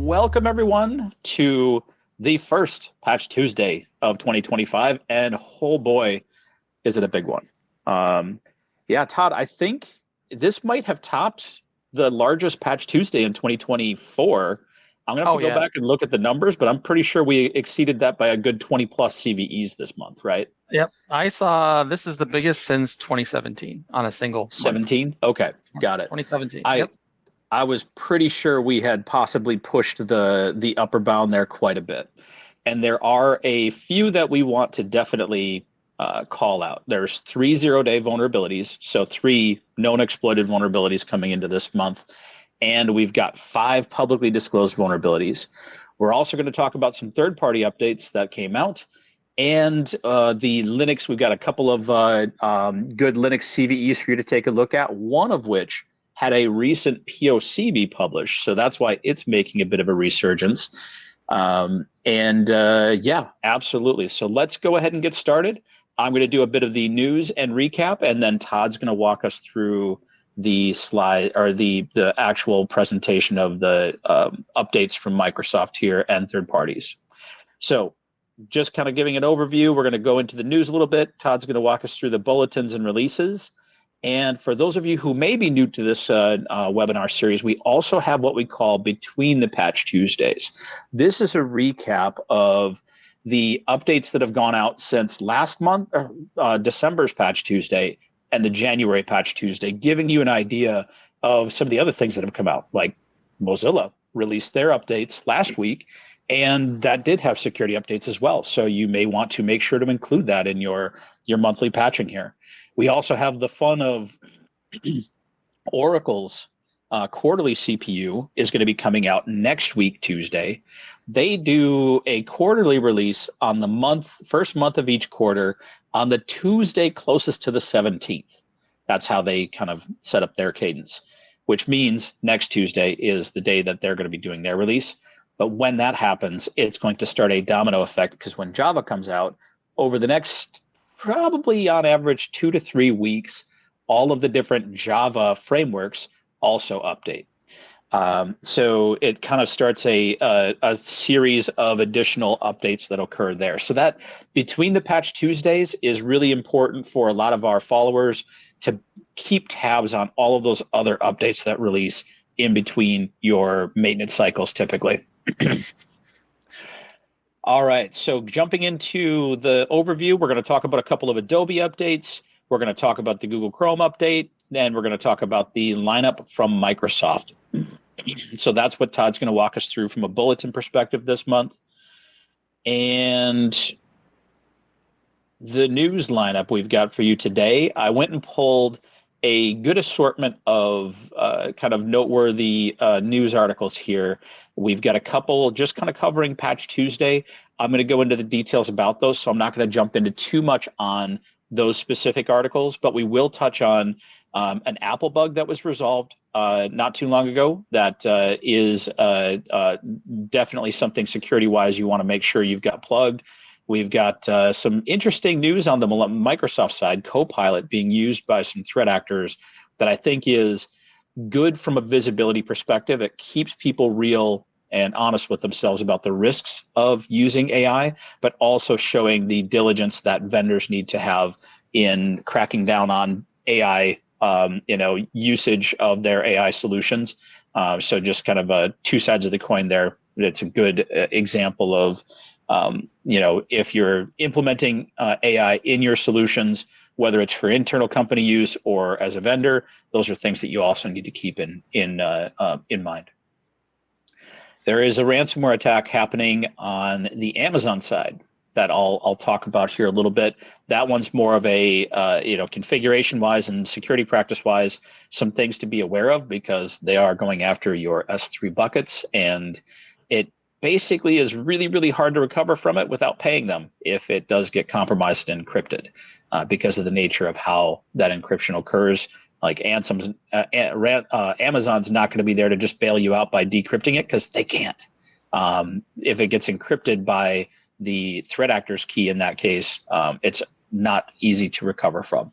Welcome everyone to the first Patch Tuesday of 2025, and oh boy, is it a big one. Yeah, Todd, I think this might have topped the largest Patch Tuesday in 2024. I'm gonna have to go back and look at the numbers, but I'm pretty sure we exceeded that by a good 20 plus CVEs this month, right? Yep, I saw this is the biggest since 2017 on a single 17. Month. Okay, got it. 2017. Yep. I was pretty sure we had possibly pushed the upper bound there quite a bit. And there are a few that we want to definitely call out. There's 3 zero-day vulnerabilities, so 3 known exploited vulnerabilities coming into this month. And we've got 5 publicly disclosed vulnerabilities. We're also going to talk about some third-party updates that came out. And the Linux, we've got a couple of good Linux CVEs for you to take a look at, one of which had a recent POC be published. So that's why it's making a bit of a resurgence. Yeah, absolutely. So let's go ahead and get started. I'm going to do a bit of the news and recap, and then Todd's going to walk us through the slide or the actual presentation of the updates from Microsoft here and third parties. So just kind of giving an overview, we're going to go into the news a little bit. Todd's going to walk us through the bulletins and releases. And for those of you who may be new to this webinar series, we also have what we call Between the Patch Tuesdays. This is a recap of the updates that have gone out since last month, December's Patch Tuesday, and the January Patch Tuesday, giving you an idea of some of the other things that have come out, like Mozilla released their updates last week, and that did have security updates as well. So you may want to make sure to include that in your monthly patching here. We also have the fun of Oracle's quarterly CPU is going to be coming out next week, Tuesday. They do a quarterly release on the first month of each quarter on the Tuesday closest to the 17th. That's how they kind of set up their cadence, which means next Tuesday is the day that they're going to be doing their release. But when that happens, it's going to start a domino effect, because when Java comes out over the next probably on average 2 to 3 weeks, all of the different Java frameworks also update. So it kind of starts a series of additional updates that occur there. So that Between the Patch Tuesdays is really important for a lot of our followers to keep tabs on all of those other updates that release in between your maintenance cycles typically. All right, so jumping into the overview, we're going to talk about a couple of Adobe updates. We're going to talk about the Google Chrome update. Then we're going to talk about the lineup from Microsoft. So that's what Todd's going to walk us through from a bulletin perspective this month. And the news lineup we've got for you today, I went and pulled a good assortment of kind of noteworthy news articles here. We've got a couple just kind of covering Patch Tuesday. I'm going to go into the details about those, so I'm not going to jump into too much on those specific articles, but we will touch on an Apple bug that was resolved not too long ago that is definitely something security-wise you want to make sure you've got plugged. We've got some interesting news on the Microsoft side, Copilot being used by some threat actors that I think is good from a visibility perspective. It keeps people real and honest with themselves about the risks of using AI, but also showing the diligence that vendors need to have in cracking down on AI, usage of their AI solutions. So just kind of 2 sides of the coin there. It's a good example of if you're implementing AI in your solutions, whether it's for internal company use or as a vendor, those are things that you also need to keep in mind. There is a ransomware attack happening on the Amazon side that I'll talk about here a little bit. That one's more of a configuration-wise and security practice-wise, some things to be aware of, because they are going after your S3 buckets, and it basically is really, really hard to recover from it without paying them if it does get compromised and encrypted, because of the nature of how that encryption occurs. Like Amazon's not going to be there to just bail you out by decrypting it, because they can't. If it gets encrypted by the threat actor's key in that case, it's not easy to recover from.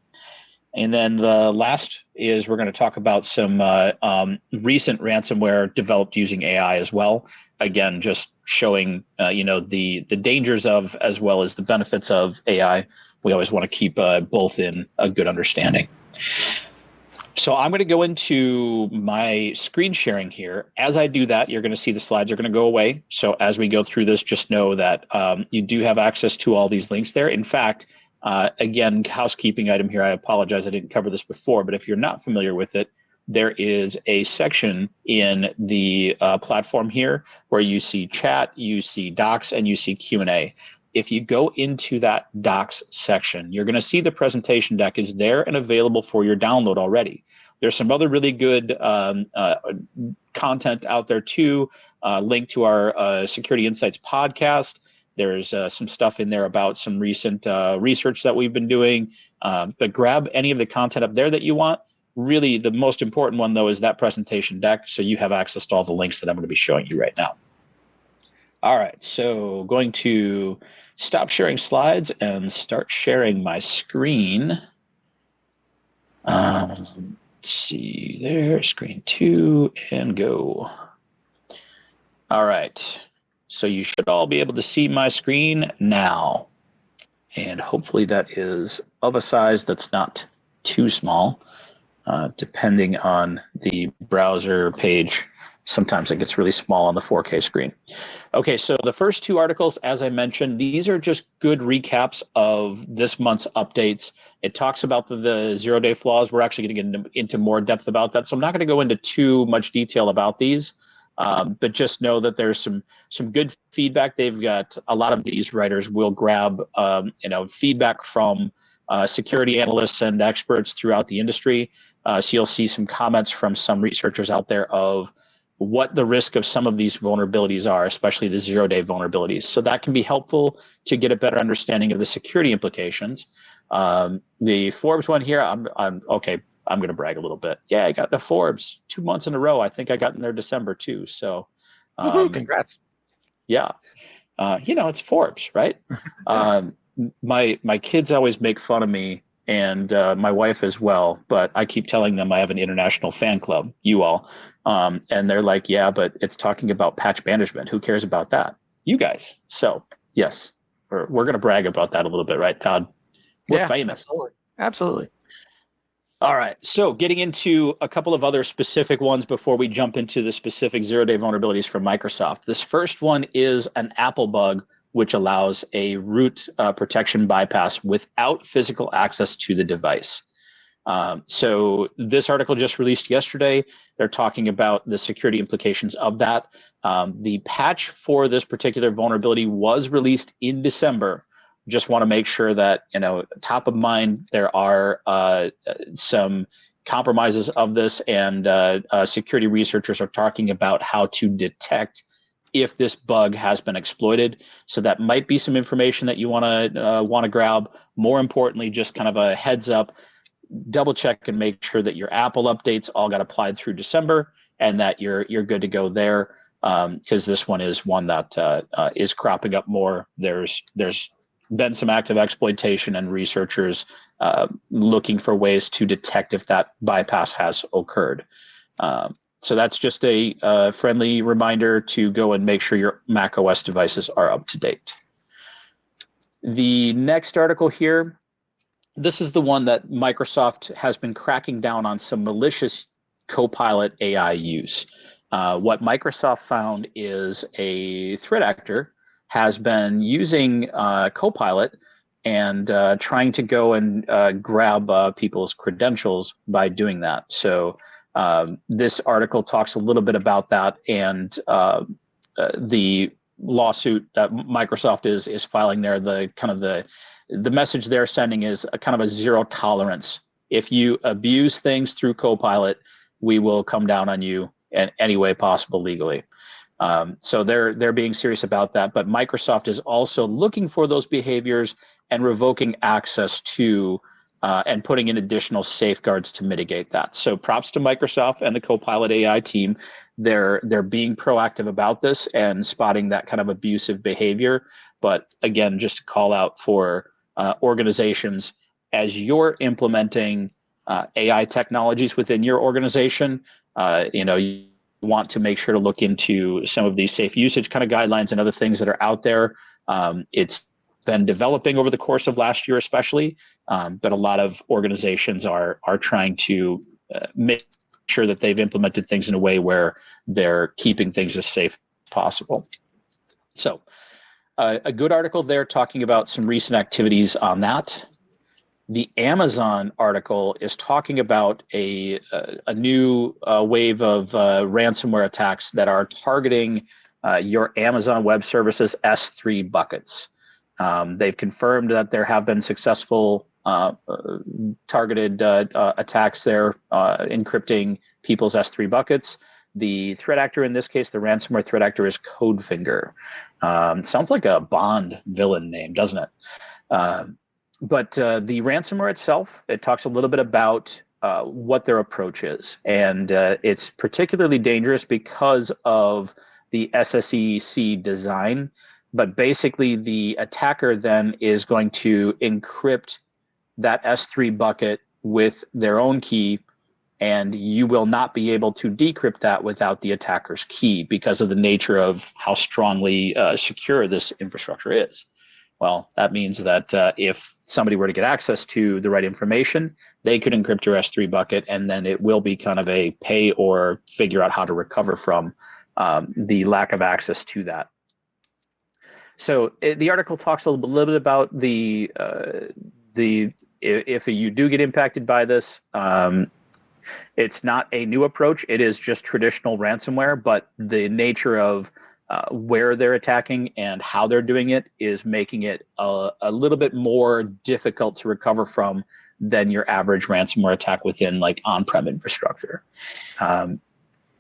And then the last is we're going to talk about some recent ransomware developed using AI as well. Again, just showing the dangers of as well as the benefits of AI. We always want to keep both in a good understanding. So I'm going to go into my screen sharing here. As I do that, you're going to see the slides are going to go away. So as we go through this, just know that you do have access to all these links there. In fact, again, housekeeping item here, I apologize, I didn't cover this before, but if you're not familiar with it, there is a section in the platform here where you see chat, you see docs, and you see Q&A. If you go into that docs section, you're going to see the presentation deck is there and available for your download already. There's some other really good content out there too, linked to our Security Insights podcast. There's some stuff in there about some recent research that we've been doing, but grab any of the content up there that you want. Really, the most important one, though, is that presentation deck, so you have access to all the links that I'm going to be showing you right now. All right, so going to stop sharing slides and start sharing my screen. Let's see there, screen 2, and go. All right, so you should all be able to see my screen now. And hopefully that is of a size that's not too small, depending on the browser page. Sometimes it gets really small on the 4K screen. Okay, so the first two articles, as I mentioned, these are just good recaps of this month's updates. It talks about the zero-day flaws. We're actually going to get into more depth about that, so I'm not going to go into too much detail about these, but just know that there's some good feedback. They've got a lot of these writers will grab feedback from security analysts and experts throughout the industry. So you'll see some comments from some researchers out there of what the risk of some of these vulnerabilities are, especially the zero-day vulnerabilities. So that can be helpful to get a better understanding of the security implications. The Forbes one here, I'm okay. I'm going to brag a little bit. Yeah, I got the Forbes 2 months in a row. I think I got in there December too. So, congrats. Yeah, it's Forbes, right? My kids always make fun of me, and my wife as well, but I keep telling them I have an international fan club, you all. And they're like, yeah, but it's talking about patch management. Who cares about that? You guys. So yes, we're going to brag about that a little bit, right, Todd? We're famous. Absolutely. All right. So getting into a couple of other specific ones before we jump into the specific zero-day vulnerabilities from Microsoft. This first one is an Apple bug, which allows a root protection bypass without physical access to the device. So this article just released yesterday. They're talking about the security implications of that. The patch for this particular vulnerability was released in December. Just want to make sure that, top of mind, there are some compromises of this, and security researchers are talking about how to detect if this bug has been exploited. So that might be some information that you want to grab. More importantly, just kind of a heads up, double check and make sure that your Apple updates all got applied through December and that you're good to go there, because this one is one that is cropping up more. There's been some active exploitation and researchers looking for ways to detect if that bypass has occurred. So that's just a friendly reminder to go and make sure your Mac OS devices are up to date. The next article here, this is the one that Microsoft has been cracking down on some malicious Copilot AI use. What Microsoft found is a threat actor has been using Copilot and trying to go and grab people's credentials by doing that. So this article talks a little bit about that, and the lawsuit that Microsoft is filing there. The message they're sending is a kind of a zero tolerance. If you abuse things through Copilot, we will come down on you in any way possible legally. So they're being serious about that. But Microsoft is also looking for those behaviors and revoking access to and putting in additional safeguards to mitigate that. So props to Microsoft and the Copilot AI team. They're being proactive about this and spotting that kind of abusive behavior. But again, just to call out for organizations, as you're implementing AI technologies within your organization, you want to make sure to look into some of these safe usage kind of guidelines and other things that are out there. It's been developing over the course of last year, especially, but a lot of organizations are trying to make sure that they've implemented things in a way where they're keeping things as safe as possible. So a good article there talking about some recent activities on that. The Amazon article is talking about a new wave of ransomware attacks that are targeting your Amazon Web Services S3 buckets. They've confirmed that there have been successful targeted attacks there, encrypting people's S3 buckets. The threat actor in this case, the ransomware threat actor, is Codefinger. Sounds like a Bond villain name, doesn't it? But the ransomware itself, it talks a little bit about what their approach is. And it's particularly dangerous because of the SSEC design. But basically, the attacker then is going to encrypt that S3 bucket with their own key, and you will not be able to decrypt that without the attacker's key because of the nature of how strongly secure this infrastructure is. Well, that means that if somebody were to get access to the right information, they could encrypt your S3 bucket, and then it will be kind of a pay or figure out how to recover from the lack of access to that. So the article talks a little bit about if you do get impacted by this, it's not a new approach. It is just traditional ransomware, but the nature of where they're attacking and how they're doing it is making it a little bit more difficult to recover from than your average ransomware attack within like on-prem infrastructure.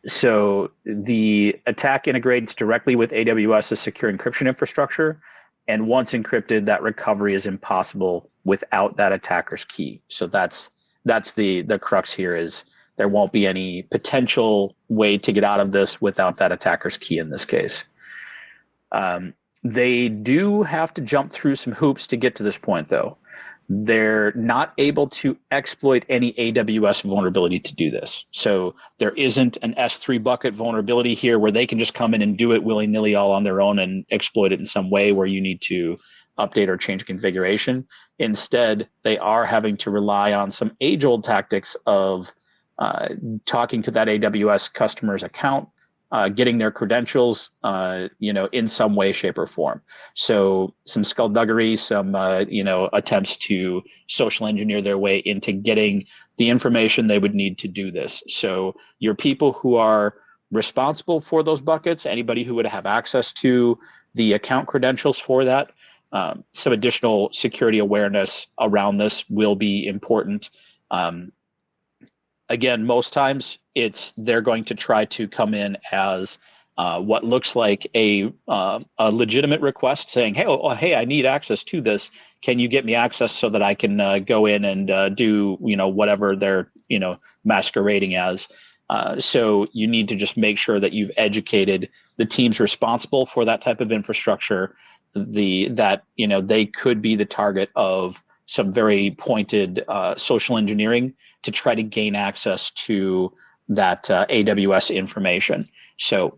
So the attack integrates directly with AWS's secure encryption infrastructure, and once encrypted, that recovery is impossible without that attacker's key. So that's the crux here, is there won't be any potential way to get out of this without that attacker's key in this case. They do have to jump through some hoops to get to this point, though. They're not able to exploit any AWS vulnerability to do this. So there isn't an S3 bucket vulnerability here where they can just come in and do it willy-nilly all on their own and exploit it in some way where you need to update or change configuration. Instead, they are having to rely on some age-old tactics of talking to that AWS customer's account, getting their credentials, in some way, shape, or form. So some skullduggery, some attempts to social engineer their way into getting the information they would need to do this. So your people who are responsible for those buckets, anybody who would have access to the account credentials for that, some additional security awareness around this will be important. Again, most times they're going to try to come in as what looks like a legitimate request, saying, "Hey, I need access to this. Can you get me access so that I can go in and do whatever they're masquerading as?" So you need to just make sure that you've educated the teams responsible for that type of infrastructure, that they could be the target of some very pointed social engineering to try to gain access to that AWS information. So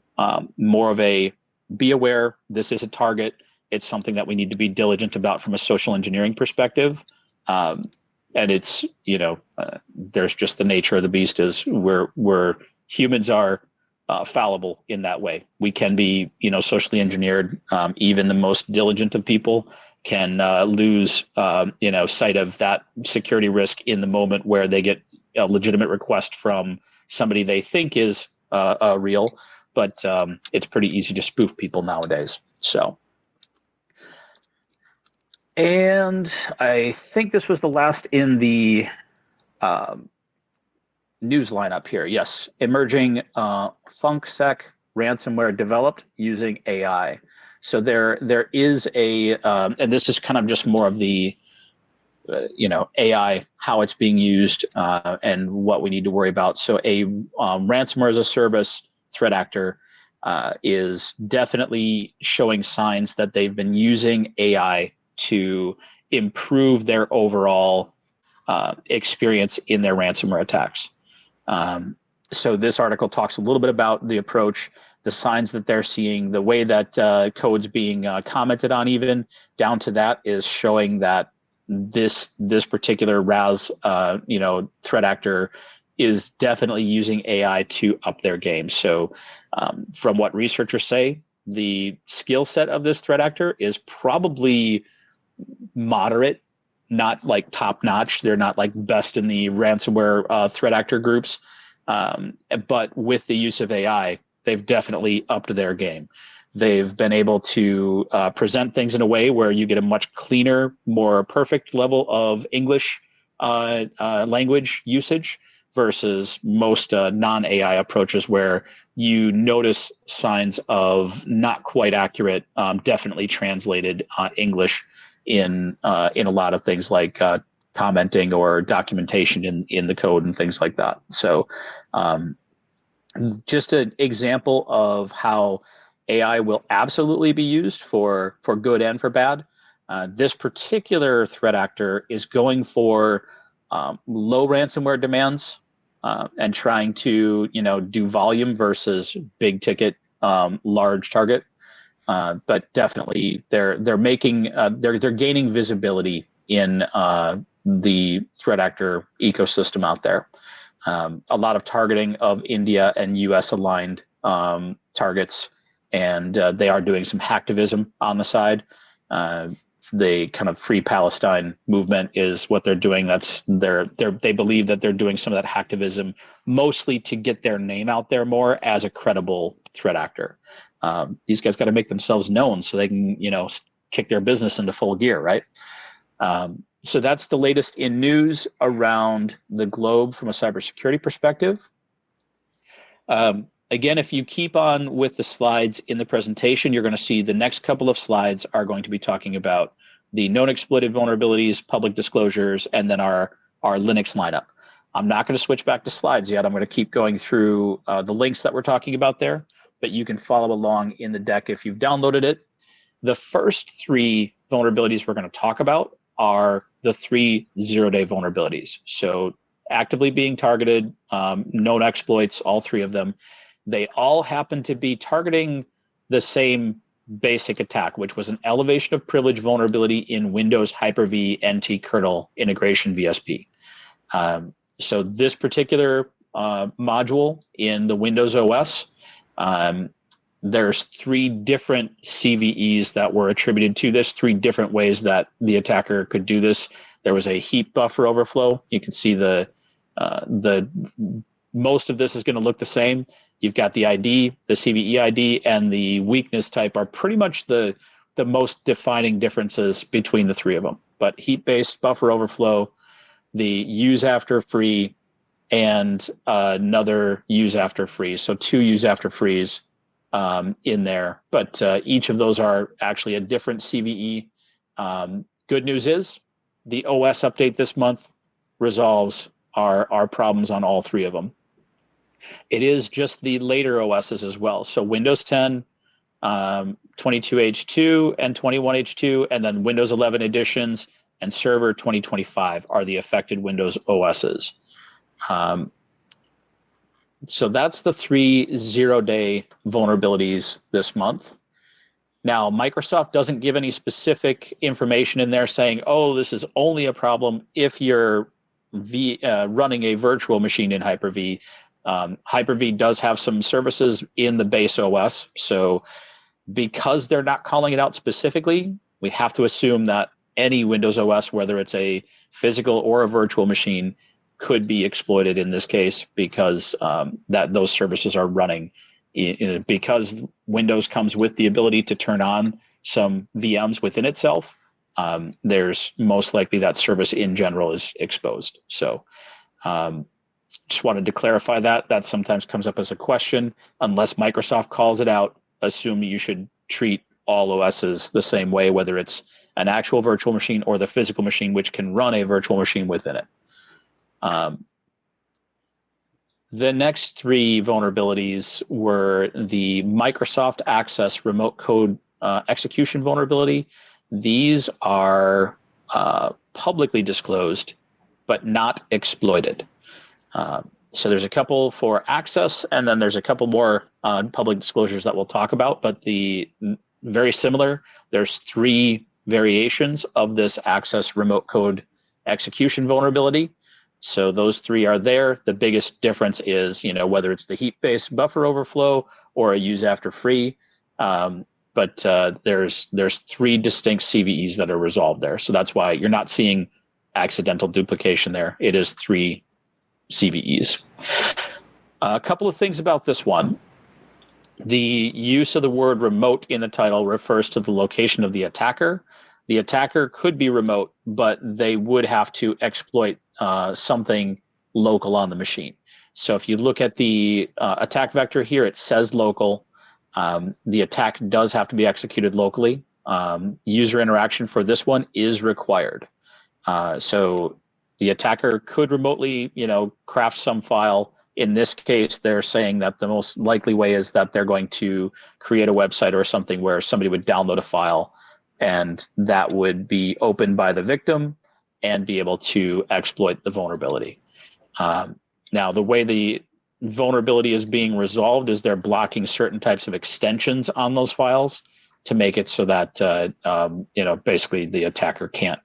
more of a be aware, this is a target. It's something that we need to be diligent about from a social engineering perspective. And it's, there's just the nature of the beast is we're humans are fallible in that way. We can be, socially engineered. Even the most diligent of people can lose, sight of that security risk in the moment where they get a legitimate request from somebody they think is real, but it's pretty easy to spoof people nowadays. So, and I think this was the last in the news lineup here. Yes, emerging FunkSec ransomware developed using AI. So there is and this is kind of just more of the, AI, how it's being used and what we need to worry about. So a ransomware as a service threat actor is definitely showing signs that they've been using AI to improve their overall experience in their ransomware attacks. So this article talks a little bit about the approach, the signs that they're seeing, the way that code's being commented on, even down to that is showing that this particular RAS threat actor is definitely using AI to up their game. So from what researchers say, the skill set of this threat actor is probably moderate, not like top notch. They're not like best in the ransomware threat actor groups. But with the use of AI, they've definitely upped their game. They've been able to present things in a way where you get a much cleaner, more perfect level of English language usage versus most non-AI approaches where you notice signs of not quite accurate, definitely translated English in a lot of things like commenting or documentation in the code and things like that. So just an example of how AI will absolutely be used for good and for bad. This particular threat actor is going for low ransomware demands and trying to do volume versus big ticket large target. But definitely they're making they're gaining visibility in the threat actor ecosystem out there. A lot of targeting of India and US aligned targets, and they are doing some hacktivism on the side. The kind of Free Palestine movement is what they're doing. They believe that they're doing some of that hacktivism mostly to get their name out there more as a credible threat actor. These guys got to make themselves known so they can kick their business into full gear, right? So that's the latest in news around the globe from a cybersecurity perspective. Again, if you keep on with the slides in the presentation, you're going to see the next couple of slides are going to be talking about the known exploited vulnerabilities, public disclosures, and then our Linux lineup. I'm not going to switch back to slides yet. I'm going to keep going through the links that we're talking about there, but you can follow along in the deck if you've downloaded it. The first three vulnerabilities we're going to talk about are the 3 zero-day vulnerabilities. So actively being targeted, known exploits, all three of them. They all happen to be targeting the same basic attack, which was an elevation of privilege vulnerability in Windows Hyper-V NT kernel integration VSP. So this particular module in the Windows OS, there's 3 different CVEs that were attributed to this, 3 different ways that the attacker could do this. There was a heap buffer overflow. You can see the most of this is going to look the same. You've got the ID, the CVE ID, and the weakness type are pretty much the most defining differences between the 3 of them. But heap-based buffer overflow, the use after free, and another use after free. So 2 use after frees in there, but each of those are actually a different CVE. Good news is the OS update this month resolves our problems on all 3 of them. It is just the later OSs as well. So Windows 10, 22H2 and 21H2, and then Windows 11 editions and Server 2025 are the affected Windows OSs. So that's the 3 zero-day vulnerabilities this month. Now, Microsoft doesn't give any specific information in there saying, oh, this is only a problem if you're running a virtual machine in Hyper-V. Hyper-V does have some services in the base OS. So because they're not calling it out specifically, we have to assume that any Windows OS, whether it's a physical or a virtual machine, could be exploited in this case because that those services are running. Because Windows comes with the ability to turn on some VMs within itself, there's most likely that service in general is exposed. So just wanted to clarify that sometimes comes up as a question. Unless Microsoft calls it out, assume you should treat all OSs the same way, whether it's an actual virtual machine or the physical machine, which can run a virtual machine within it. The next 3 vulnerabilities were the Microsoft Access remote code execution vulnerability. These are publicly disclosed but not exploited. So there's a couple for access, and then there's a couple more public disclosures that we'll talk about, but very similar. There's 3 variations of this access remote code execution vulnerability. So those 3 are there. The biggest difference is, whether it's the heap-based buffer overflow or a use after free. But there's 3 distinct CVEs that are resolved there. So that's why you're not seeing accidental duplication there. It is 3 CVEs. A couple of things about this one. The use of the word remote in the title refers to the location of the attacker. The attacker could be remote, but they would have to exploit something local on the machine. So if you look at the attack vector here, it says local. The attack does have to be executed locally. User interaction for this one is required. So the attacker could remotely, craft some file. In this case, they're saying that the most likely way is that they're going to create a website or something where somebody would download a file, and that would be opened by the victim and be able to exploit the vulnerability. Now, the way the vulnerability is being resolved is they're blocking certain types of extensions on those files to make it so that, basically the attacker can't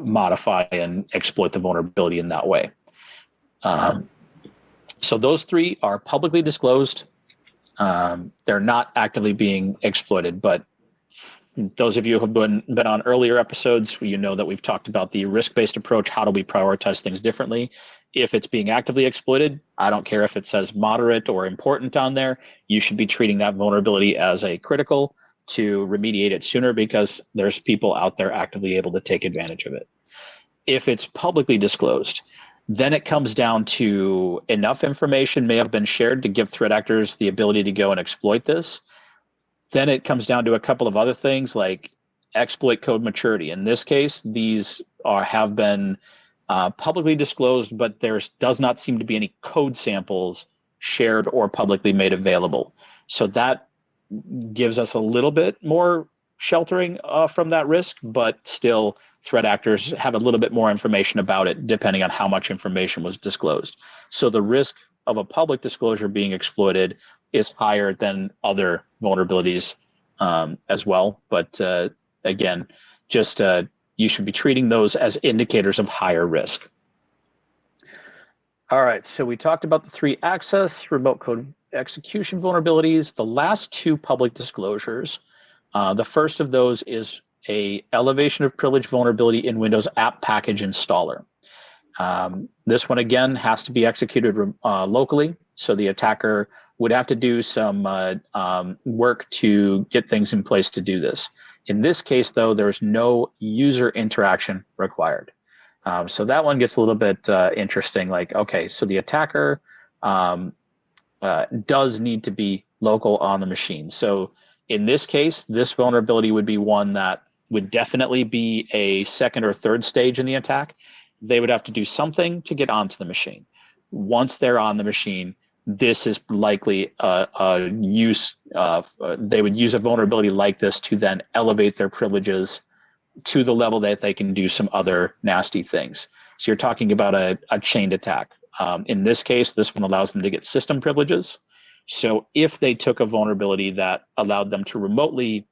modify and exploit the vulnerability in that way. So those 3 are publicly disclosed. They're not actively being exploited, but those of you who have been on earlier episodes, you know that we've talked about the risk-based approach. How do we prioritize things differently? If it's being actively exploited, I don't care if it says moderate or important on there. You should be treating that vulnerability as a critical to remediate it sooner, because there's people out there actively able to take advantage of it. If it's publicly disclosed, then it comes down to enough information may have been shared to give threat actors the ability to go and exploit this. Then it comes down to a couple of other things like exploit code maturity. In this case, these have been publicly disclosed, but there does not seem to be any code samples shared or publicly made available. So that gives us a little bit more sheltering from that risk, but still threat actors have a little bit more information about it depending on how much information was disclosed. So the risk of a public disclosure being exploited is higher than other vulnerabilities as well. But again, just you should be treating those as indicators of higher risk. All right, so we talked about the 3 access remote code execution vulnerabilities. The last 2 public disclosures, the first of those is a elevation of privilege vulnerability in Windows App Package Installer. This one, again, has to be executed locally, so the attacker would have to do some work to get things in place to do this. In this case, though, there's no user interaction required. So that one gets a little bit interesting. Like, okay, so the attacker does need to be local on the machine. So in this case, this vulnerability would be one that would definitely be a second or third stage in the attack. They would have to do something to get onto the machine. Once they're on the machine, this is likely a use of, they would use a vulnerability like this to then elevate their privileges to the level that they can do some other nasty things. So you're talking about a chained attack. In this case, this one allows them to get system privileges. So if they took a vulnerability that allowed them to remotely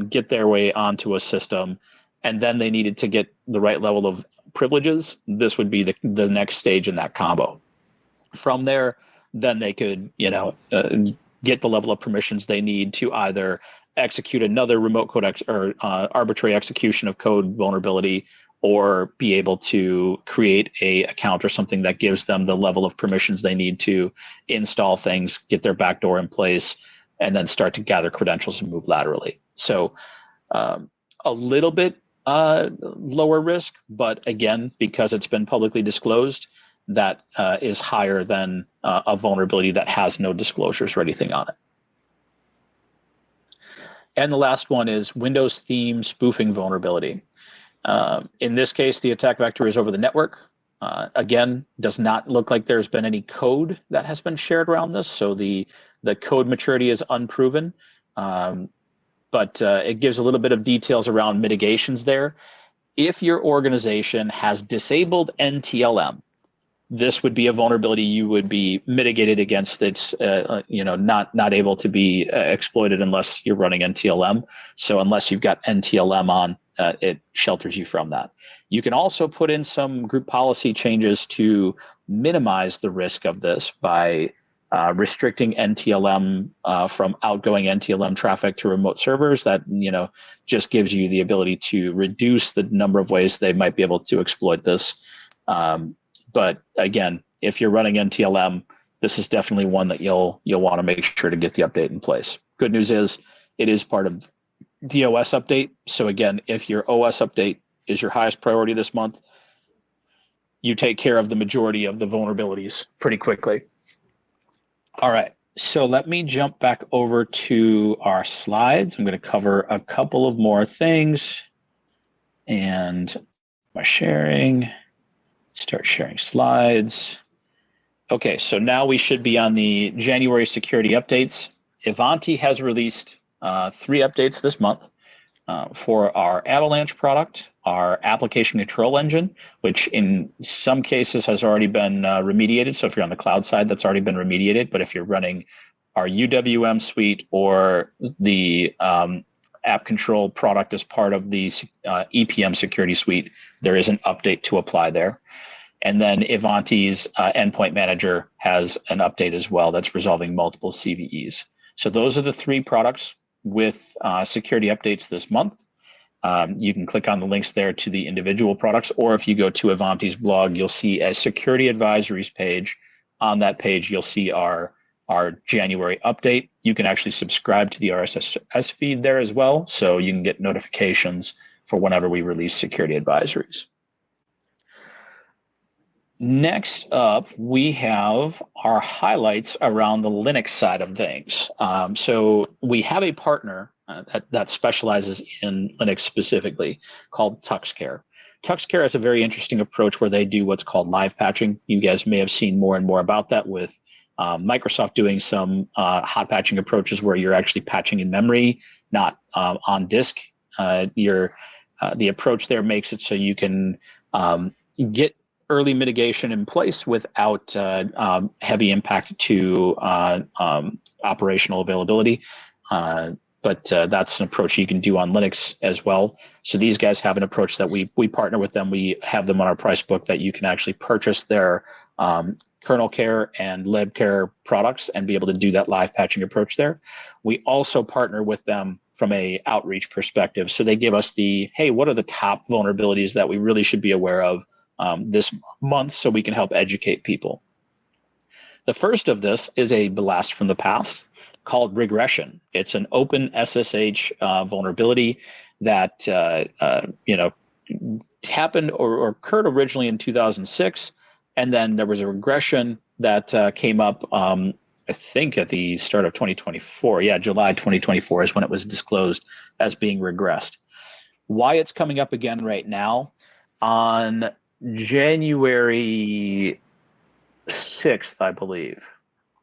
get their way onto a system, and then they needed to get the right level of privileges, this would be the next stage in that combo. From there, then they could, get the level of permissions they need to either execute another remote code or arbitrary execution of code vulnerability, or be able to create a account or something that gives them the level of permissions they need to install things, get their backdoor in place, and then start to gather credentials and move laterally. So a little bit lower risk, but again, because it's been publicly disclosed, that is higher than a vulnerability that has no disclosures or anything on it. And the last one is Windows theme spoofing vulnerability. In this case, the attack vector is over the network. Again, does not look like there's been any code that has been shared around this, so the code maturity is unproven, but it gives a little bit of details around mitigations there. if your organization has disabled NTLM, this would be a vulnerability you would be mitigated against. It's not able to be exploited unless you're running NTLM. So unless you've got NTLM on, it shelters you from that. You can also put in some group policy changes to minimize the risk of this by restricting NTLM from outgoing NTLM traffic to remote servers. That just gives you the ability to reduce the number of ways they might be able to exploit this. But again, if you're running NTLM, this is definitely one that you'll want to make sure to get the update in place. Good news is it is part of the OS update. So again, if your OS update is your highest priority this month, you take care of the majority of the vulnerabilities pretty quickly. All right, so let me jump back over to our slides. I'm going to cover a couple of more things and my sharing. Start sharing slides. Okay, so now we should be on the January security updates. Ivanti has released 3 updates this month for our Avalanche product, our application control engine, which in some cases has already been remediated. So if you're on the cloud side, that's already been remediated. But if you're running our UWM suite or the app control product as part of the EPM security suite, there is an update to apply there. And then Ivanti's endpoint manager has an update as well that's resolving multiple CVEs. So those are the 3 products with security updates this month. You can click on the links there to the individual products, or if you go to Ivanti's blog, you'll see a security advisories page. On that page, you'll see our January update. You can actually subscribe to the RSS feed there as well, so you can get notifications for whenever we release security advisories. Next up, we have our highlights around the Linux side of things. So we have a partner that specializes in Linux specifically called TuxCare. TuxCare has a very interesting approach where they do what's called live patching. You guys may have seen more and more about that with Microsoft doing some hot patching approaches where you're actually patching in memory, not on disk. The approach there makes it so you can get early mitigation in place without heavy impact to operational availability. But that's an approach you can do on Linux as well. So these guys have an approach that we partner with them. We have them on our price book that you can actually purchase their kernel care and lib care products and be able to do that live patching approach there. We also partner with them from a outreach perspective. So they give us hey, what are the top vulnerabilities that we really should be aware of this month so we can help educate people. The first of this is a blast from the past called regression. It's an open SSH vulnerability that happened or occurred originally in 2006, and then there was a regression that came up I think at the start of 2024. Yeah, July 2024 is when it was disclosed as being regressed. Why it's coming up again right now? On January 6th, I believe.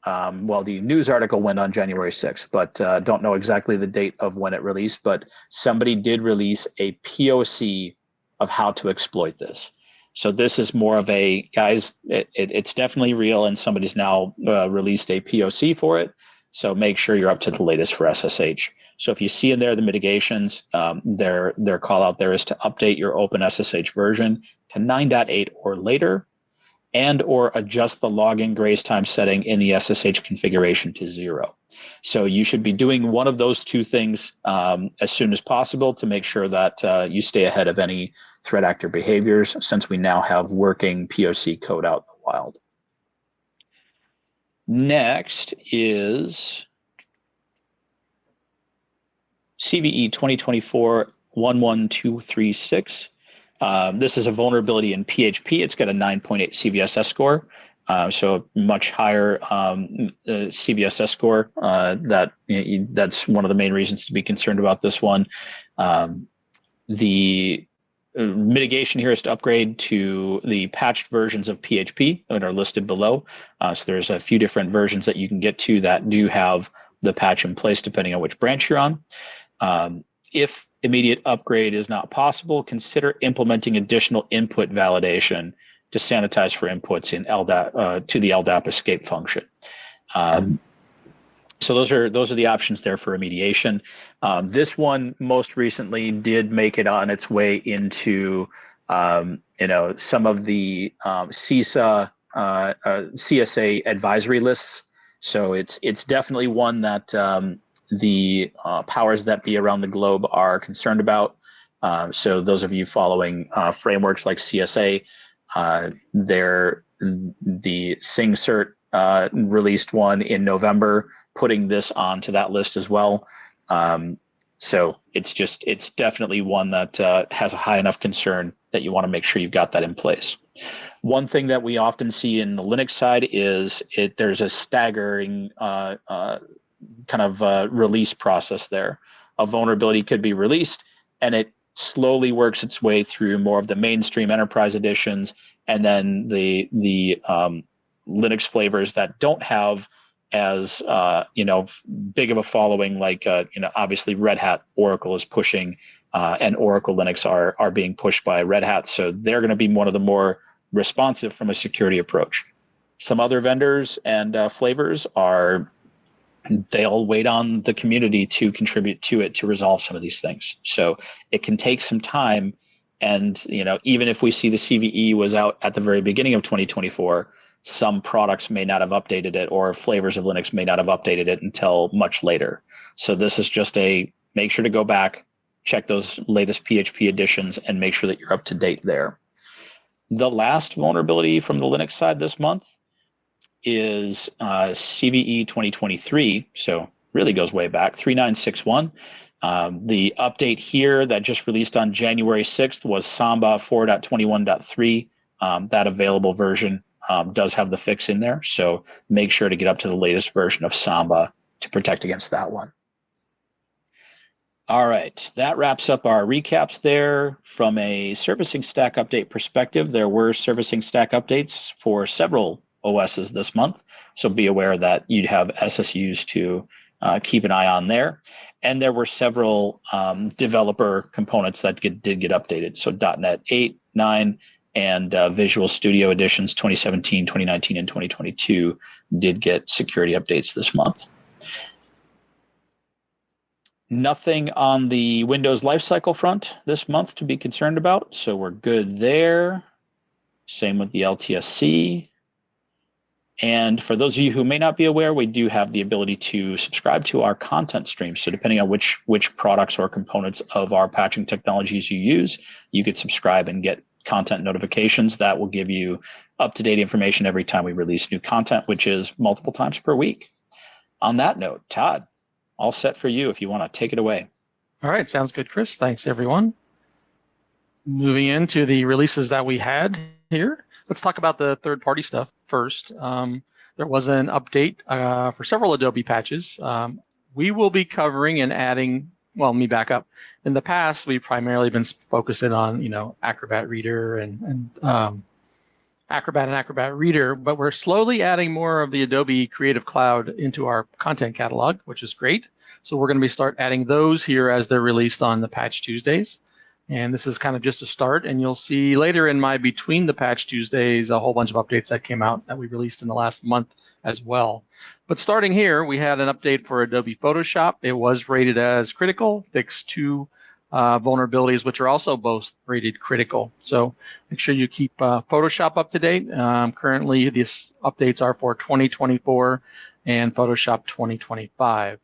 Well, the news article went on January 6th, but don't know exactly the date of when it released, but somebody did release a POC of how to exploit this. So this is more of a, guys, it's definitely real, and somebody's now released a POC for it. So make sure you're up to the latest for SSH. So if you see in there the mitigations, their call out there is to update your open SSH version to 9.8 or later, and or adjust the login grace time setting in the SSH configuration to 0. So you should be doing one of those 2 things as soon as possible to make sure that you stay ahead of any threat actor behaviors, since we now have working POC code out in the wild. Next is CVE 2025-21335. This is a vulnerability in PHP. It's got a 9.8 CVSS score, so a much higher CVSS score. That's one of the main reasons to be concerned about this one. The mitigation here is to upgrade to the patched versions of PHP that are listed below. So there's a few different versions that you can get to that do have the patch in place depending on which branch you're on. If immediate upgrade is not possible, consider implementing additional input validation to sanitize for inputs in LDAP to the LDAP escape function. So those are the options there for remediation. This one most recently did make it on its way into some of the CISA CSA advisory lists. So it's definitely one that the powers that be around the globe are concerned about. So those of you following frameworks like CSA, the SingCert released one in November, putting this onto that list as well. So it's definitely one that has a high enough concern that you want to make sure you've got that in place. One thing that we often see in the Linux side is there's a staggering release process there. A vulnerability could be released and it slowly works its way through more of the mainstream enterprise editions, and then the Linux flavors that don't have as big of a following, like obviously Red Hat Oracle is pushing, and Oracle Linux are being pushed by Red Hat, so they're going to be one of the more responsive from a security approach. Some other vendors and flavors they'll wait on the community to contribute to it to resolve some of these things. So it can take some time, and even if we see the CVE was out at the very beginning of 2024, some products may not have updated it, or flavors of Linux may not have updated it until much later. So this is just make sure to go back, check those latest PHP editions, and make sure that you're up to date there. The last vulnerability from the Linux side this month is CVE 2023, so really goes way back, 3961. The update here that just released on January 6th was Samba 4.21.3. That available version does have the fix in there, so make sure to get up to the latest version of Samba to protect against that one. All right, that wraps up our recaps there. From a servicing stack update perspective, there were servicing stack updates for several OSs this month, so be aware that you'd have SSUs to keep an eye on there. And there were several developer components that did get updated. So .NET 8, 9, and Visual Studio Editions 2017, 2019, and 2022 did get security updates this month. Nothing on the Windows lifecycle front this month to be concerned about, so we're good there. Same with the LTSC. And for those of you who may not be aware, we do have the ability to subscribe to our content stream. So depending on which products or components of our patching technologies you use, you could subscribe and get content notifications that will give you up-to-date information every time we release new content, which is multiple times per week. On that note, Todd, all set for you if you want to take it away. All right, sounds good, Chris. Thanks, everyone. Moving into the releases that we had here, let's talk about the third-party stuff first. There was an update for several Adobe patches. We will be covering and adding, well, let me back up. In the past, we've primarily been focusing on, Acrobat Reader and Acrobat Reader, but we're slowly adding more of the Adobe Creative Cloud into our content catalog, which is great. So we're going to start adding those here as they're released on the Patch Tuesdays. And this is kind of just a start, and you'll see later in my Between the Patch Tuesdays a whole bunch of updates that came out that we released in the last month as well. But starting here, we had an update for Adobe Photoshop. It was rated as critical, fixed 2 vulnerabilities, which are also both rated critical. So make sure you keep Photoshop up to date. Currently, these updates are for 2024 and Photoshop 2025.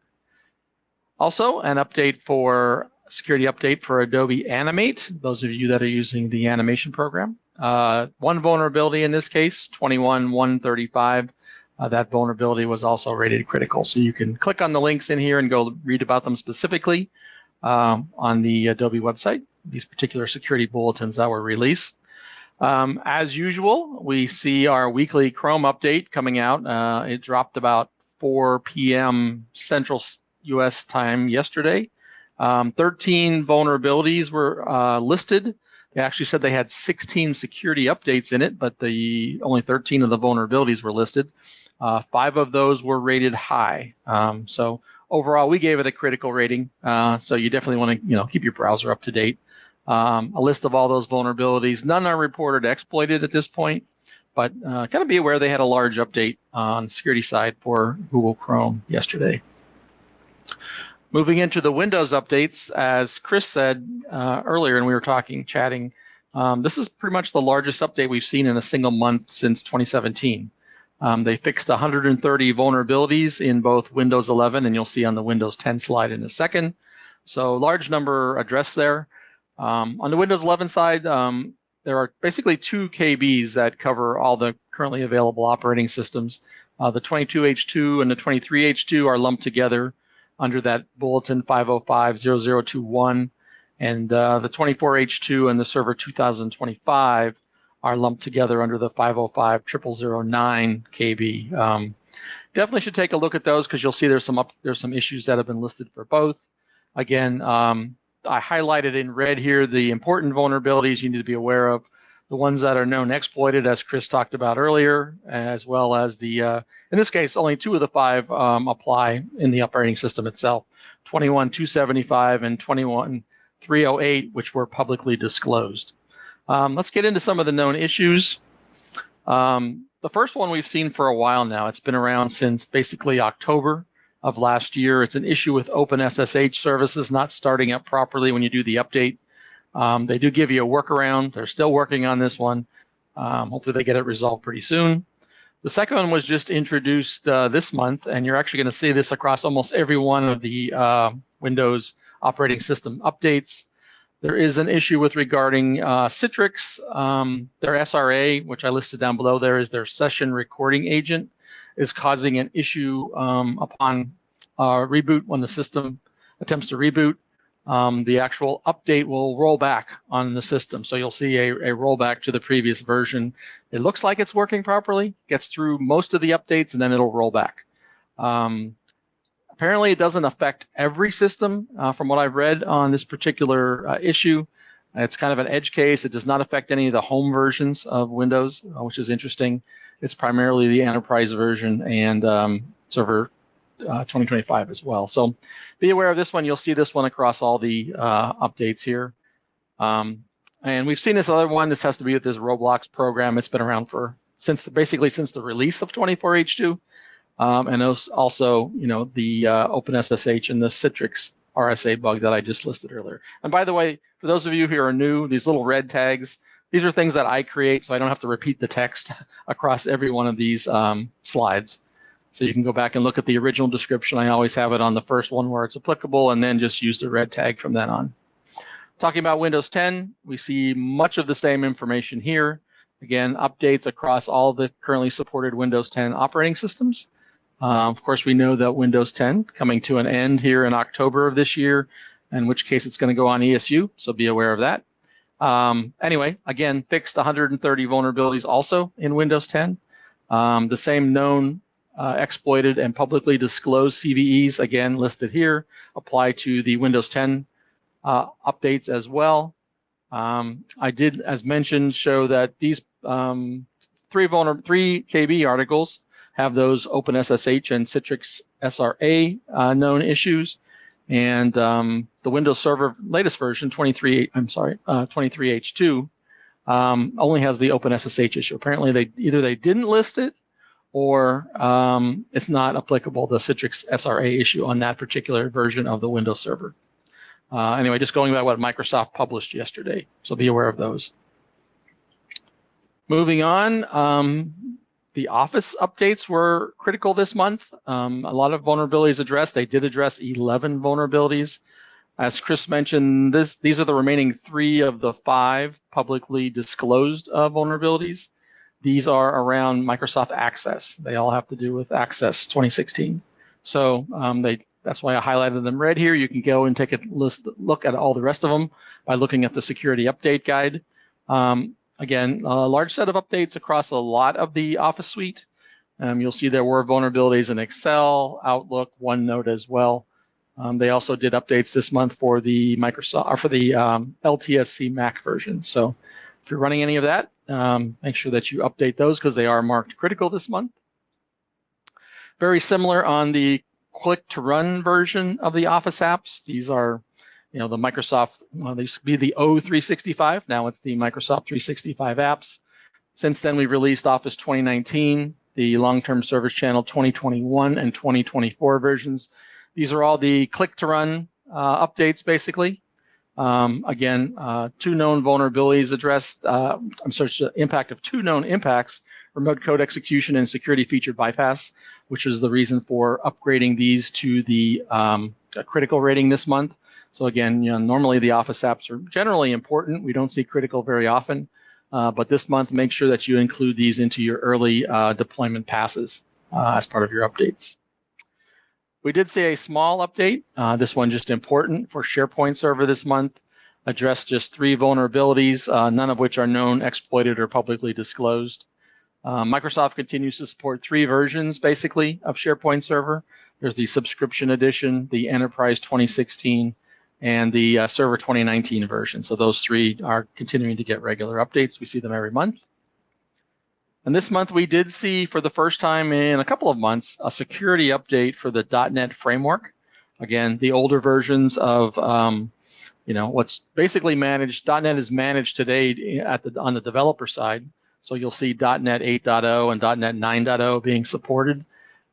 Also, an update for security update for Adobe Animate, those of you that are using the animation program. One vulnerability in this case, 21.135. That vulnerability was also rated critical. So you can click on the links in here and go read about them specifically on the Adobe website, these particular security bulletins that were released. As usual, we see our weekly Chrome update coming out. It dropped about 4 p.m. Central US time yesterday. 13 vulnerabilities were listed. They actually said they had 16 security updates in it, but only 13 of the vulnerabilities were listed. 5 of those were rated high. So overall, we gave it a critical rating. So you definitely want to keep your browser up to date. A list of all those vulnerabilities. None are reported exploited at this point, but kind of be aware they had a large update on the security side for Google Chrome yesterday. Moving into the Windows updates, as Chris said earlier, and we were chatting, this is pretty much the largest update we've seen in a single month since 2017. They fixed 130 vulnerabilities in both Windows 11, and you'll see on the Windows 10 slide in a second. So large number addressed there. On the Windows 11 side, there are basically 2 KBs that cover all the currently available operating systems. The 22H2 and the 23H2 are lumped together under that bulletin 505.0021, and the 24H2 and the server 2025 are lumped together under the 505.00009 KB. Definitely should take a look at those because you'll see there's some issues that have been listed for both. Again, I highlighted in red here the important vulnerabilities you need to be aware of, the ones that are known exploited, as Chris talked about earlier, as well as the, in this case, only 2 of the 5 apply in the operating system itself, 21.275 and 21.308, which were publicly disclosed. Let's get into some of the known issues. The first one we've seen for a while now. It's been around since basically October of last year. It's an issue with OpenSSH services not starting up properly when you do the update. They do give you a workaround. They're still working on this one. Hopefully they get it resolved pretty soon. The second one was just introduced this month, and you're actually going to see this across almost every one of the Windows operating system updates. There is an issue with regarding Citrix. Their SRA, which I listed down below there, is their session recording agent, is causing an issue upon reboot. When the system attempts to reboot, the actual update will roll back on the system. So you'll see a rollback to the previous version. It looks like it's working properly, gets through most of the updates, and then it'll roll back. Apparently, it doesn't affect every system from what I've read on this particular issue. It's kind of an edge case. It does not affect any of the home versions of Windows, which is interesting. It's primarily the enterprise version and server 2025 as well. So be aware of this one. You'll see this one across all the updates here. And we've seen this other one. This has to be with this Roblox program. It's been around basically since the release of 24H2. And those also, the OpenSSH and the Citrix RSA bug that I just listed earlier. And by the way, for those of you who are new, these little red tags, these are things that I create, so I don't have to repeat the text across every one of these slides. So you can go back and look at the original description. I always have it on the first one where it's applicable, and then just use the red tag from then on. Talking about Windows 10, we see much of the same information here. Again, updates across all the currently supported Windows 10 operating systems. Of course, we know that Windows 10 coming to an end here in October of this year, in which case it's going to go on ESU, so be aware of that. Anyway, again, fixed 130 vulnerabilities also in Windows 10. The same known exploited and publicly disclosed CVEs, again, listed here, apply to the Windows 10 updates as well. I did, as mentioned, show that these 3 KB articles have those OpenSSH and Citrix SRA known issues, and the Windows Server latest version 23H2 only has the OpenSSH issue. Apparently, they didn't list it, or it's not applicable, the Citrix SRA issue on that particular version of the Windows Server. Anyway, just going by what Microsoft published yesterday, so be aware of those. Moving on. The Office updates were critical this month. A lot of vulnerabilities addressed. They did address 11 vulnerabilities. As Chris mentioned, these are the remaining 3 of the 5 publicly disclosed vulnerabilities. These are around Microsoft Access. They all have to do with Access 2016. So that's why I highlighted them red here. You can go and take a look at all the rest of them by looking at the security update guide. Again, a large set of updates across a lot of the Office suite. You'll see there were vulnerabilities in Excel, Outlook, OneNote as well. They also did updates this month for the LTSC Mac version. So if you're running any of that, make sure that you update those because they are marked critical this month. Very similar on the click-to-run version of the Office apps. These are, the Microsoft, they used to be the O365. Now it's the Microsoft 365 apps. Since then, we've released Office 2019, the long-term service channel 2021 and 2024 versions. These are all the click-to-run updates, basically. Again, 2 known vulnerabilities addressed. The impact of 2 known impacts: remote code execution and security feature bypass, which is the reason for upgrading these to the critical rating this month. So again, normally the Office apps are generally important. We don't see critical very often, but this month, make sure that you include these into your early deployment passes as part of your updates. We did see a small update. This one just important for SharePoint Server this month. Addressed just 3 vulnerabilities, none of which are known, exploited, or publicly disclosed. Microsoft continues to support 3 versions, basically, of SharePoint Server. There's the Subscription Edition, the Enterprise 2016, and the Server 2019 version. So those 3 are continuing to get regular updates. We see them every month. And this month, we did see, for the first time in a couple of months, a security update for the .NET framework. Again, the older versions of what's basically managed. .NET is managed today on the developer side. So you'll see .NET 8.0 and .NET 9.0 being supported.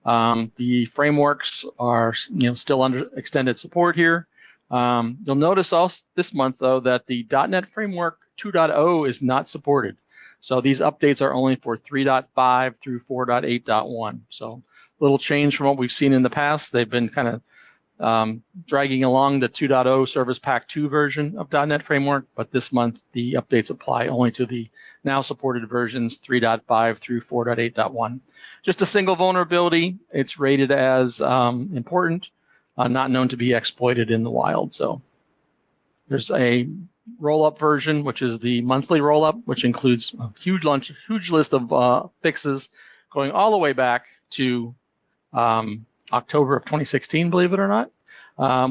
The frameworks are still under extended support here. You'll notice also this month, though, that the .NET Framework 2.0 is not supported. So these updates are only for 3.5 through 4.8.1. So a little change from what we've seen in the past. They've been kind of dragging along the 2.0 Service Pack 2 version of .NET Framework, but this month the updates apply only to the now supported versions 3.5 through 4.8.1. Just a single vulnerability. It's rated as important, not known to be exploited in the wild. So there's a Rollup version, which is the monthly Rollup, which includes a huge list of fixes going all the way back to October of 2016, believe it or not,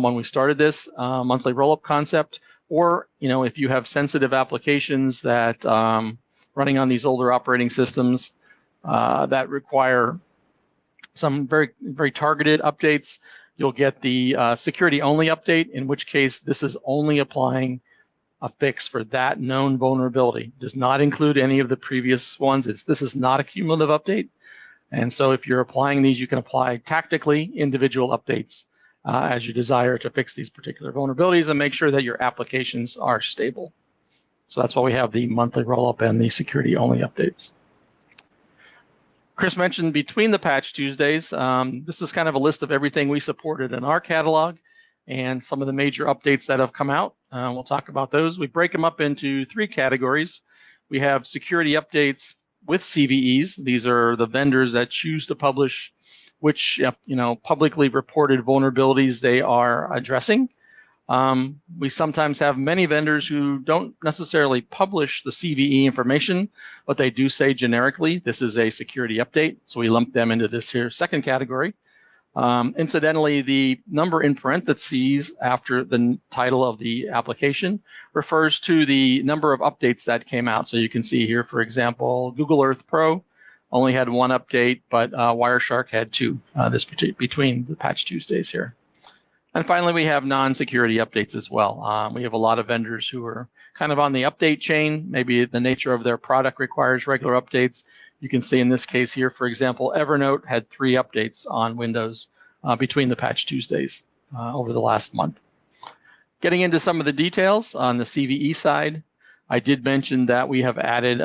when we started this monthly Rollup concept. Or, if you have sensitive applications that running on these older operating systems that require some very, very targeted updates, you'll get the security-only update, in which case this is only applying a fix for that known vulnerability. Does not include any of the previous ones. This is not a cumulative update. And so if you're applying these, you can apply tactically individual updates as you desire to fix these particular vulnerabilities and make sure that your applications are stable. So that's why we have the monthly Rollup and the security-only updates. Chris mentioned between the Patch Tuesdays. This is kind of a list of everything we supported in our catalog and some of the major updates that have come out. We'll talk about those. We break them up into 3 categories. We have security updates with CVEs. These are the vendors that choose to publish which publicly reported vulnerabilities they are addressing. We sometimes have many vendors who don't necessarily publish the CVE information, but they do say generically, this is a security update. So we lump them into this here second category. Incidentally, the number in parentheses after the title of the application refers to the number of updates that came out. So you can see here, for example, Google Earth Pro only had 1 update, but Wireshark had 2 between the Patch Tuesdays here. And finally, we have non-security updates as well. We have a lot of vendors who are kind of on the update chain. Maybe the nature of their product requires regular updates. You can see in this case here, for example, Evernote had 3 updates on Windows between the Patch Tuesdays over the last month. Getting into some of the details on the CVE side, I did mention that we have added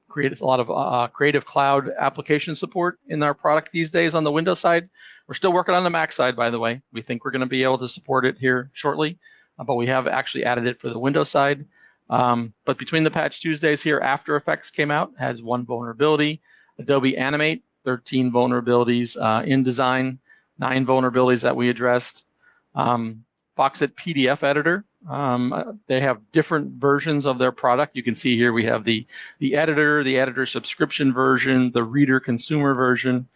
created a lot of Creative Cloud application support in our product these days on the Windows side. We're still working on the Mac side, by the way. We think we're going to be able to support it here shortly, but we have actually added it for the Windows side. But between the Patch Tuesdays here, After Effects came out, has 1 vulnerability. Adobe Animate, 13 vulnerabilities. InDesign, 9 vulnerabilities that we addressed. Foxit PDF Editor, they have different versions of their product. You can see here we have the editor subscription version, the reader consumer version,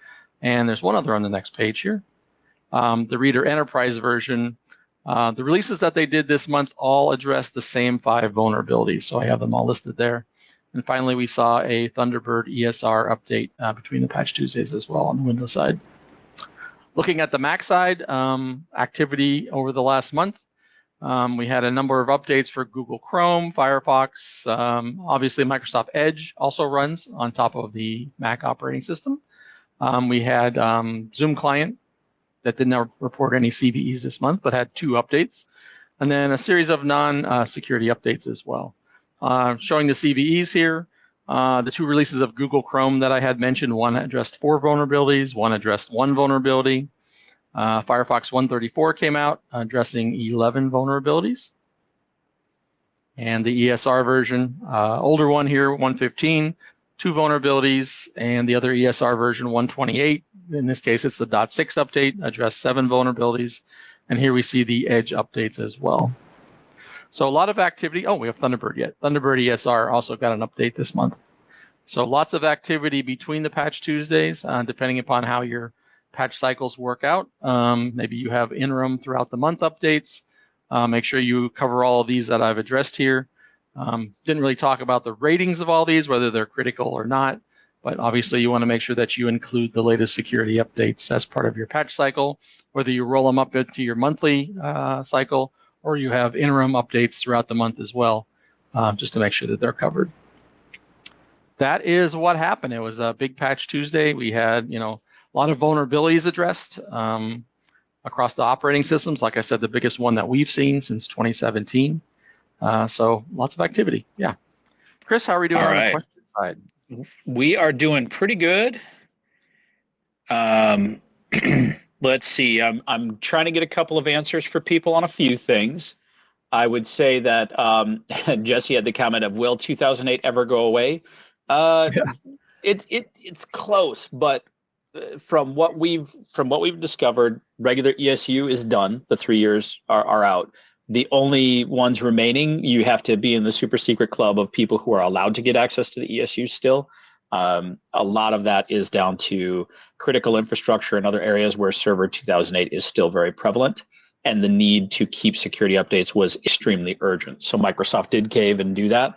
and there's one other on the next page here, the reader enterprise version. The releases that they did this month all address the same 5 vulnerabilities, so I have them all listed there. And finally, we saw a Thunderbird ESR update between the Patch Tuesdays as well on the Windows side. Looking at the Mac side, activity over the last month, we had a number of updates for Google Chrome, Firefox. Obviously, Microsoft Edge also runs on top of the Mac operating system. We had Zoom Client that did not report any CVEs this month, but had 2 updates. And then a series of non-security updates as well. Showing the CVEs here, the 2 releases of Google Chrome that I had mentioned, one addressed 4 vulnerabilities, one addressed 1 vulnerability. Firefox 134 came out addressing 11 vulnerabilities. And the ESR version, older one here, 115, 2 vulnerabilities, and the other ESR version, 128. In this case, it's the .6 update, addressed 7 vulnerabilities. And here we see the Edge updates as well. So a lot of activity. Oh, we have Thunderbird yet. Thunderbird ESR also got an update this month. So lots of activity between the Patch Tuesdays, depending upon how your patch cycles work out. Maybe you have interim throughout the month updates. Make sure you cover all of these that I've addressed here. Didn't really talk about the ratings of all these, whether they're critical or not, but obviously you want to make sure that you include the latest security updates as part of your patch cycle, whether you roll them up into your monthly cycle or you have interim updates throughout the month as well, just to make sure that they're covered. That is what happened. It was a big Patch Tuesday. We had, a lot of vulnerabilities addressed across the operating systems. Like I said, the biggest one that we've seen since 2017. So lots of activity. Yeah. Chris, how are we doing on the question side? We are doing pretty good. Let's see. I'm trying to get a couple of answers for people on a few things. I would say that Jesse had the comment of, will 2008 ever go away? Yeah. It's close, but from what we've discovered, regular ESU is done. The 3 years are out. The only ones remaining, you have to be in the super secret club of people who are allowed to get access to the ESU still. A lot of that is down to critical infrastructure and other areas where Server 2008 is still very prevalent, and the need to keep security updates was extremely urgent. So Microsoft did cave and do that.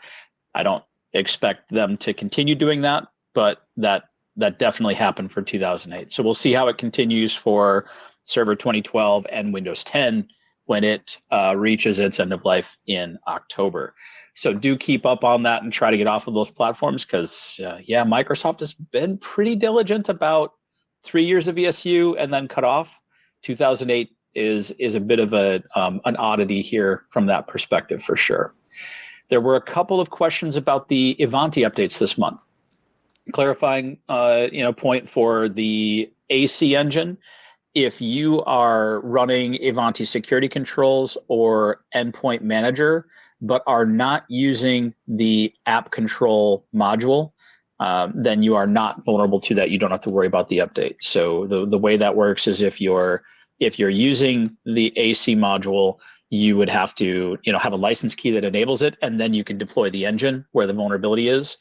I don't expect them to continue doing that, but that definitely happened for 2008. So we'll see how it continues for Server 2012 and Windows 10 when it reaches its end of life in October. So do keep up on that and try to get off of those platforms, because Microsoft has been pretty diligent about 3 years of ESU and then cut off. 2008 is a bit of an oddity here from that perspective for sure. There were a couple of questions about the Ivanti updates this month. Clarifying point for the AC engine. If you are running Ivanti security controls or endpoint manager, but are not using the app control module, then you are not vulnerable to that. You don't have to worry about the update. So the way that works is if you're using the AC module, you would have to have a license key that enables it, and then you can deploy the engine where the vulnerability is.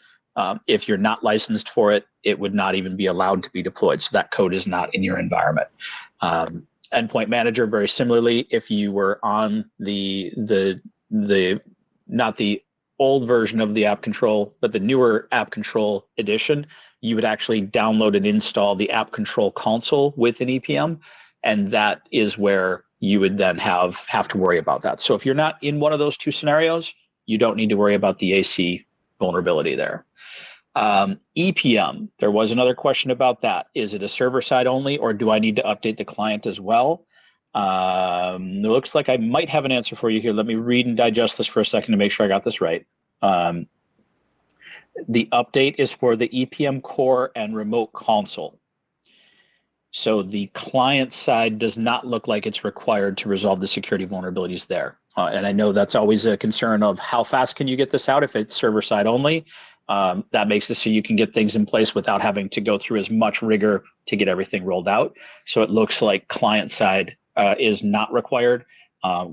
If you're not licensed for it, it would not even be allowed to be deployed. So that code is not in your environment. Endpoint manager, very similarly, if you were on the not the old version of the app control, but the newer app control edition, you would actually download and install the app control console with an EPM, and that is where you would then have to worry about that. So if you're not in one of those 2 scenarios, you don't need to worry about the AC vulnerability there. EPM, there was another question about that. Is it a server side only, or do I need to update the client as well? It looks like I might have an answer for you here. Let me read and digest this for a second to make sure I got this right. The update is for the EPM core and remote console. So the client side does not look like it's required to resolve the security vulnerabilities there. And I know that's always a concern of how fast can you get this out if it's server side only. That makes it so you can get things in place without having to go through as much rigor to get everything rolled out. So it looks like client side is not required.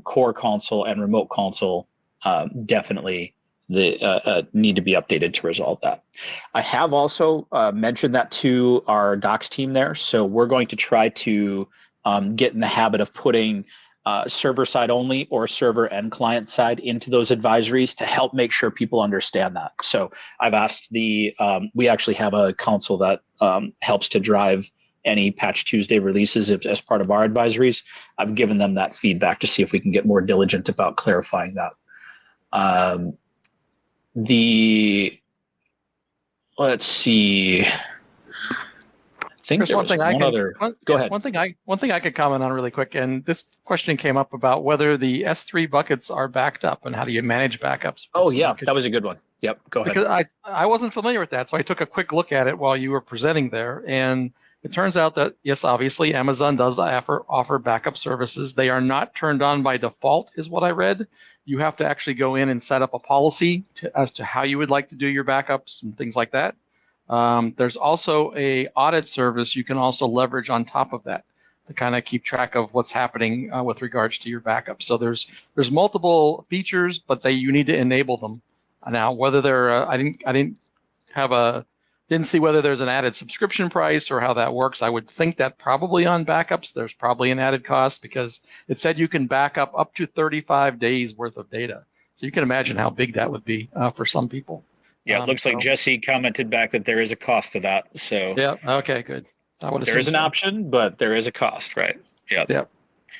Core console and remote console definitely need to be updated to resolve that. I have also mentioned that to our docs team there. So we're going to try to get in the habit of putting server side only or server and client side into those advisories to help make sure people understand that. So I've asked we actually have a console that helps to drive any Patch Tuesday releases as part of our advisories. I've given them that feedback to see if we can get more diligent about clarifying that. Let's see. I think Chris, there was one other. Go ahead. One thing I could comment on really quick, and this question came up about whether the S3 buckets are backed up and how do you manage backups. Oh yeah, that was a good one. Yep, go ahead. Because I wasn't familiar with that, so I took a quick look at it while you were presenting there, and it turns out that yes, obviously Amazon does offer backup services. They are not turned on by default, is what I read. You have to actually go in and set up a policy as to how you would like to do your backups and things like that. There's also a audit service you can also leverage on top of that to kind of keep track of what's happening with regards to your backup. So there's multiple features, but you need to enable them. Now, whether they're I didn't see whether there's an added subscription price or how that works. I would think that probably on backups there's probably an added cost because it said you can back up to 35 days worth of data. So you can imagine how big that would be for some people. Yeah, it looks like Jesse commented back that there is a cost to that. So yeah, okay, good. There is an option, but there is a cost, right? Yeah. Yeah.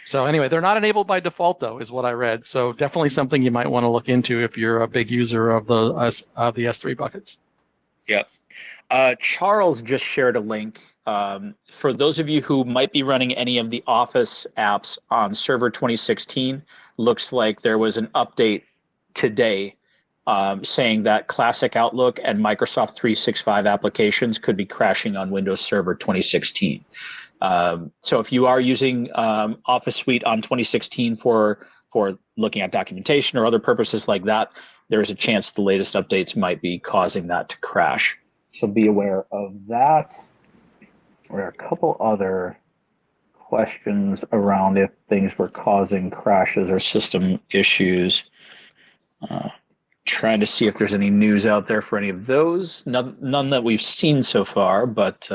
So anyway, they're not enabled by default though, is what I read. So definitely something you might want to look into if you're a big user of the S3 buckets. Yeah. Charles just shared a link. For those of you who might be running any of the Office apps on Server 2016, looks like there was an update today saying that classic Outlook and Microsoft 365 applications could be crashing on Windows Server 2016. So if you are using Office Suite on 2016 for looking at documentation or other purposes like that, there is a chance the latest updates might be causing that to crash. So be aware of that. There are a couple other questions around if things were causing crashes or system issues. Trying to see if there's any news out there for any of those. None that we've seen so far, but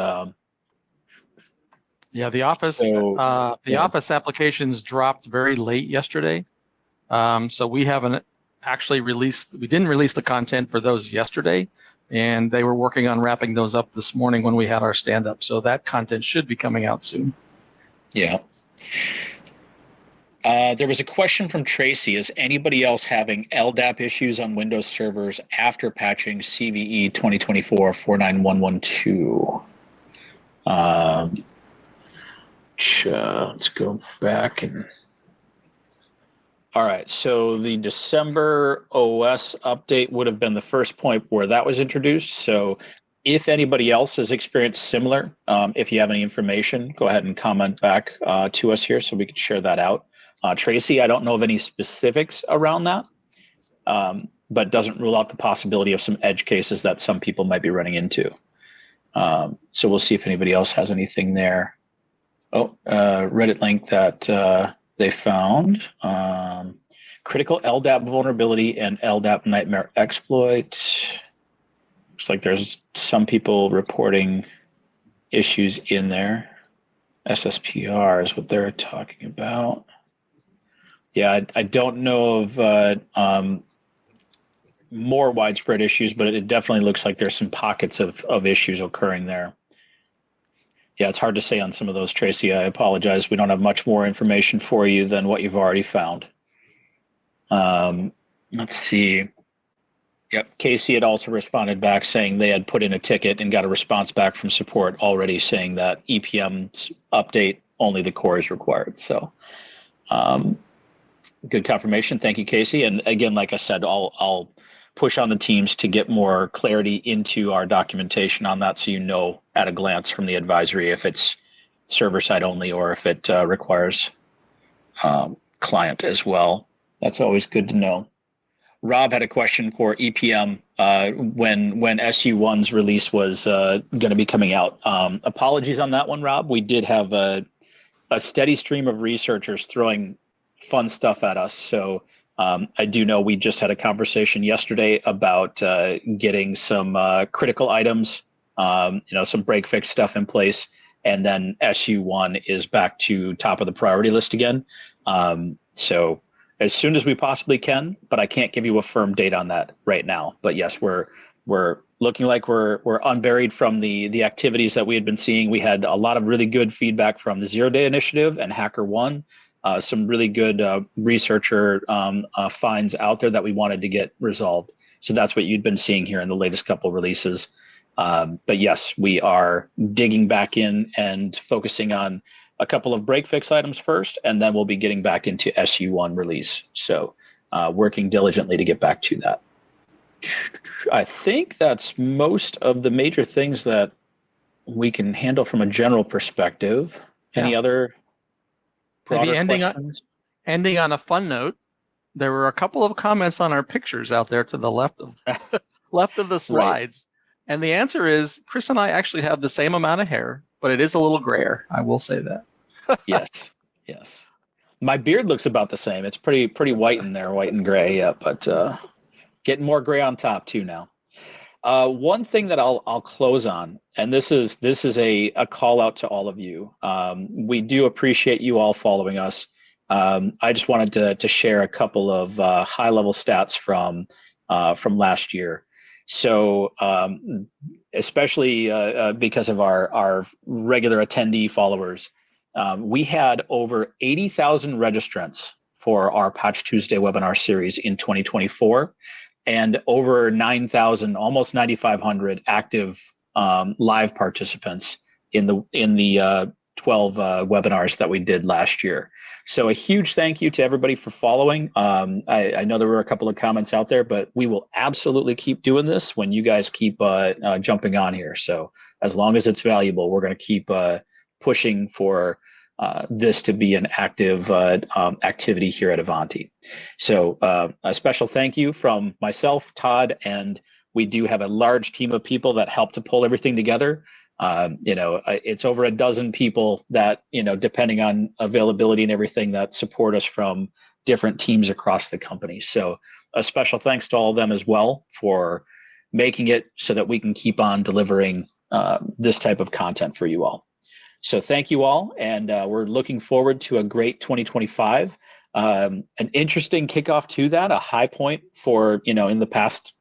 yeah, the Office Office applications dropped very late yesterday. So we haven't actually we didn't release the content for those yesterday, and they were working on wrapping those up this morning when we had our stand up. So that content should be coming out soon. Yeah. There was a question from Tracy. Is anybody else having LDAP issues on Windows servers after patching CVE 2024-49112? Let's go back and. All right, so the December OS update would have been the first point where that was introduced. So if anybody else has experienced similar, if you have any information, go ahead and comment back to us here so we can share that out. Tracy, I don't know of any specifics around that, but doesn't rule out the possibility of some edge cases that some people might be running into. So we'll see if anybody else has anything there. Oh, Reddit link that they found. Critical LDAP vulnerability and LDAP nightmare exploit. Looks like there's some people reporting issues in there. SSPR is what they're talking about. Yeah, I don't know of more widespread issues, but it definitely looks like there's some pockets of issues occurring there. Yeah, it's hard to say on some of those, Tracy. I apologize. We don't have much more information for you than what you've already found. Let's see. Yep, Casey had also responded back saying they had put in a ticket and got a response back from support already saying that EPM's update, only the core is required. So good confirmation. Thank you, Casey. And again, like I said, I'll push on the teams to get more clarity into our documentation on that so you know at a glance from the advisory if it's server side only or if it requires client as well. That's always good to know. Rob had a question for EPM when SU1's release was going to be coming out. Apologies on that one, Rob. We did have a steady stream of researchers throwing fun stuff at us. So I do know we just had a conversation yesterday about getting some critical items, some break fix stuff in place. And then SU1 is back to top of the priority list again. So as soon as we possibly can, but I can't give you a firm date on that right now. But yes, we're we're looking like we're unburied from the activities that we had been seeing. We had a lot of really good feedback from the Zero Day Initiative and HackerOne. Some really good researcher finds out there that we wanted to get resolved. So that's what you'd been seeing here in the latest couple releases. But yes, we are digging back in and focusing on a couple of break fix items first, and then we'll be getting back into SU1 release. So working diligently to get back to that. I think that's most of the major things that we can handle from a general perspective. Any other broader questions? Ending on a fun note, there were a couple of comments on our pictures out there to the left of the slides. Right. And the answer is Chris and I actually have the same amount of hair, but it is a little grayer. I will say that. Yes. My beard looks about the same. It's pretty white in there, white and gray. Yeah, but getting more gray on top too now. One thing that I'll close on, and this is a call out to all of you. We do appreciate you all following us. I just wanted to share a couple of high level stats from last year. So especially because of our regular attendee followers, we had over 80,000 registrants for our Patch Tuesday webinar series in 2024, and over 9,000, almost 9,500 active live participants in the 12 webinars that we did last year. So a huge thank you to everybody for following. I know there were a couple of comments out there, but we will absolutely keep doing this when you guys keep jumping on here. So as long as it's valuable, we're going to keep pushing for this to be an active activity here at Ivanti. So a special thank you from myself, Todd, and we do have a large team of people that help to pull everything together. It's over a dozen people that, depending on availability and everything, that support us from different teams across the company. So a special thanks to all of them as well for making it so that we can keep on delivering this type of content for you all. So thank you all, and we're looking forward to a great 2025. An interesting kickoff to that, a high point for, in the past,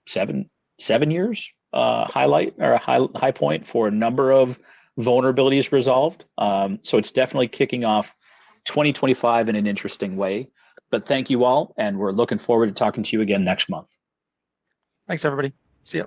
7 years? Highlight or a high point for a number of vulnerabilities resolved. So it's definitely kicking off 2025 in an interesting way. But thank you all, and we're looking forward to talking to you again next month. Thanks, everybody. See ya.